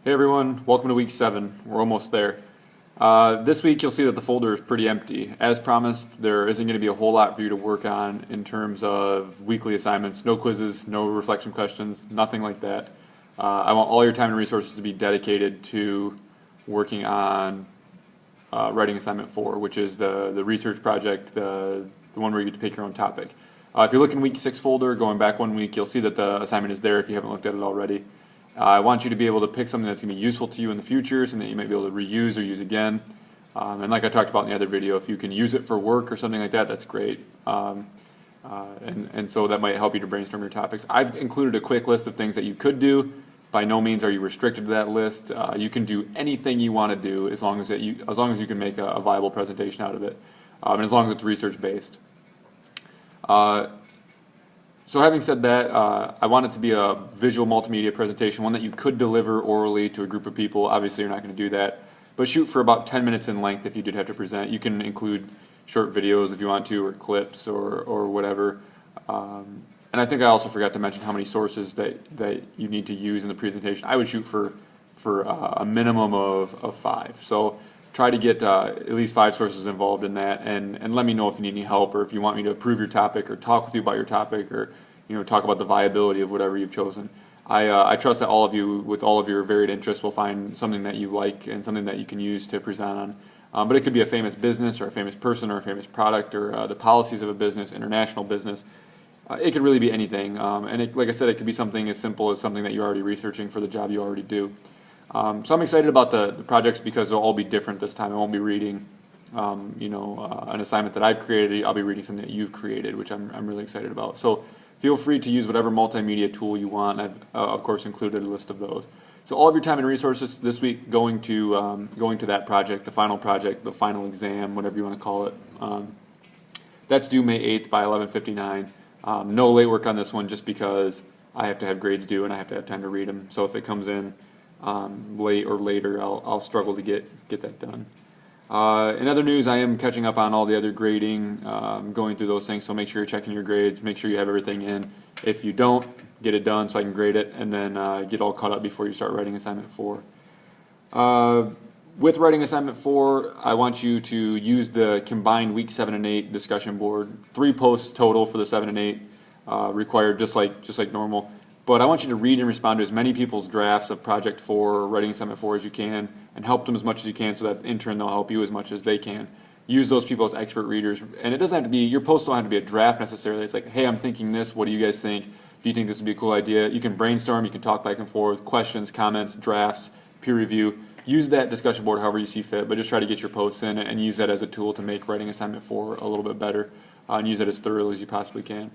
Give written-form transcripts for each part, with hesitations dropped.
Hey everyone, welcome to week 7. We're almost there. This week you'll see that the folder is pretty empty. As promised, there isn't going to be a whole lot for you to work on in terms of weekly assignments. No quizzes, no reflection questions, nothing like that. I want all your time and resources to be dedicated to working on writing assignment 4, which is the research project, the one where you get to pick your own topic. If you look in week 6 folder, going back 1 week, you'll see that the assignment is there if you haven't looked at it already. I want you to be able to pick something that's going to be useful to you in the future, something that you might be able to reuse or use again. And like I talked about in the other video, if you can use it for work or something like that, that's great. And so that might help you to brainstorm your topics. I've included a quick list of things that you could do. By no means are you restricted to that list. You can do anything you want to do as long as you can make a viable presentation out of it, and as long as it's research based. So having said that, I want it to be a visual multimedia presentation, one that you could deliver orally to a group of people. Obviously you're not going to do that, but shoot for about 10 minutes in length if you did have to present. You can include short videos if you want to, or clips, or whatever. And I think I also forgot to mention how many sources that you need to use in the presentation. I would shoot for a minimum of 5. So try to get at least 5 sources involved in that, and let me know if you need any help, or if you want me to approve your topic or talk with you about your topic, or talk about the viability of whatever you've chosen. I trust that all of you, with all of your varied interests, will find something that you like and something that you can use to present on. But it could be a famous business, or a famous person, or a famous product, or the policies of a business, international business. It could really be anything, and like I said, it could be something as simple as something that you're already researching for the job you already do. So I'm excited about the projects because they'll all be different this time. I won't be reading an assignment that I've created. I'll be reading something that you've created, which I'm really excited about. So feel free to use whatever multimedia tool you want. I've of course included a list of those. So all of your time and resources this week going to that project, the final exam, whatever you want to call it. That's due May 8th by 11:59. No late work on this one, just because I have to have grades due and I have to have time to read them. So if it comes in late or later, I'll struggle to get that done. In other news, I am catching up on all the other grading, going through those things, so make sure you're checking your grades, make sure you have everything in. If you don't, get it done so I can grade it, and then get all caught up before you start writing assignment 4. With writing assignment 4, I want you to use the combined week 7 and 8 discussion board. 3 posts total for the 7 and 8 required, just like normal. But I want you to read and respond to as many people's drafts of Project 4 or Writing Assignment 4 as you can, and help them as much as you can, so that in turn they'll help you as much as they can. Use those people as expert readers, and it doesn't have to be, your posts don't have to be a draft necessarily. It's like, hey, I'm thinking this, what do you guys think? Do you think this would be a cool idea? You can brainstorm, you can talk back and forth, questions, comments, drafts, peer review. Use that discussion board however you see fit, but just try to get your posts in and use that as a tool to make Writing Assignment 4 a little bit better, and use it as thoroughly as you possibly can.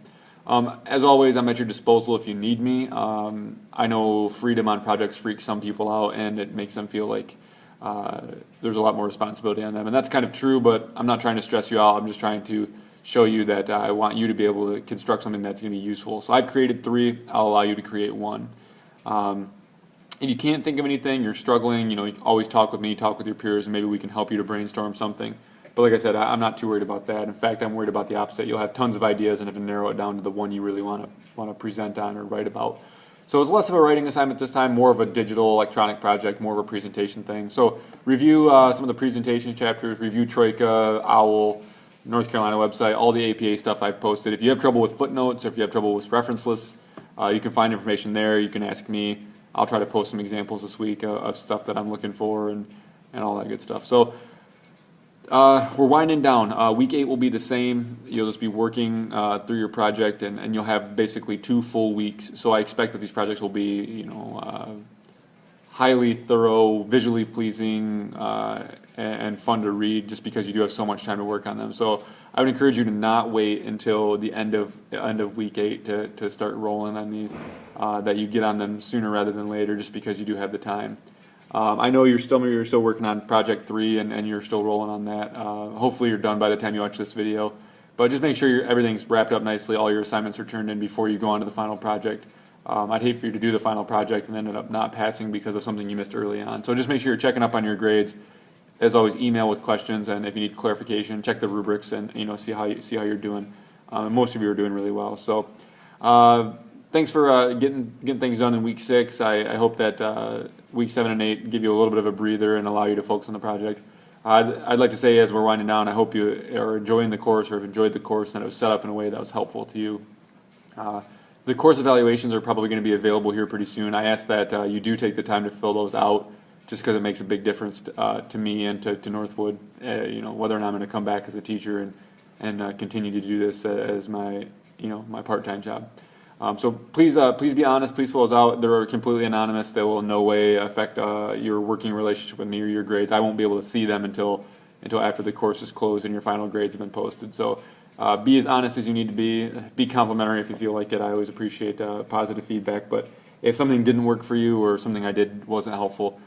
As always, I'm at your disposal if you need me. I know freedom on projects freaks some people out, and it makes them feel like there's a lot more responsibility on them, and that's kind of true, but I'm not trying to stress you out. I'm just trying to show you that I want you to be able to construct something that's going to be useful. So I've created 3. I'll allow you to create 1. If you can't think of anything, you're struggling, you can always talk with me, talk with your peers, and maybe we can help you to brainstorm something. But like I said, I'm not too worried about that. In fact, I'm worried about the opposite. You'll have tons of ideas and have to narrow it down to the one you really want to present on or write about. So it's less of a writing assignment this time, more of a digital electronic project, more of a presentation thing. So review some of the presentation chapters, review Troika, OWL, North Carolina website, all the APA stuff I've posted. If you have trouble with footnotes, or if you have trouble with reference lists, you can find information there. You can ask me. I'll try to post some examples this week of stuff that I'm looking for and all that good stuff. So we're winding down. Week 8 will be the same. You'll just be working through your project, and you'll have basically 2 full weeks. So I expect that these projects will be, highly thorough, visually pleasing, and fun to read, just because you do have so much time to work on them. So I would encourage you to not wait until the end of week 8 to start rolling on these. That you get on them sooner rather than later, just because you do have the time. I know you're still working on Project 3, and you're still rolling on that. Hopefully you're done by the time you watch this video. But just make sure everything's wrapped up nicely, all your assignments are turned in before you go on to the final project. I'd hate for you to do the final project and end up not passing because of something you missed early on. So just make sure you're checking up on your grades. As always, email with questions, and if you need clarification, check the rubrics and see how you're doing. And most of you are doing really well. So thanks for getting things done in week 6. I hope that week 7 and 8 give you a little bit of a breather and allow you to focus on the project. I'd like to say, as we're winding down, I hope you are enjoying the course or have enjoyed the course and it was set up in a way that was helpful to you. The course evaluations are probably going to be available here pretty soon. I ask that you do take the time to fill those out, just because it makes a big difference to me and to Northwood. Whether or not I'm going to come back as a teacher and continue to do this as my my part-time job. So please be honest. Please fill those out. They're completely anonymous. They will in no way affect your working relationship with me or your grades. I won't be able to see them until after the course is closed and your final grades have been posted. So be as honest as you need to be. Be complimentary if you feel like it. I always appreciate positive feedback. But if something didn't work for you or something I did wasn't helpful,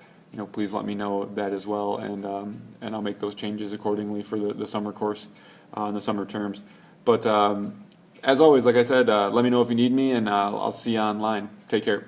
please let me know that as well, and I'll make those changes accordingly for the summer course and the summer terms. But as always, like I said, let me know if you need me, and I'll see you online. Take care.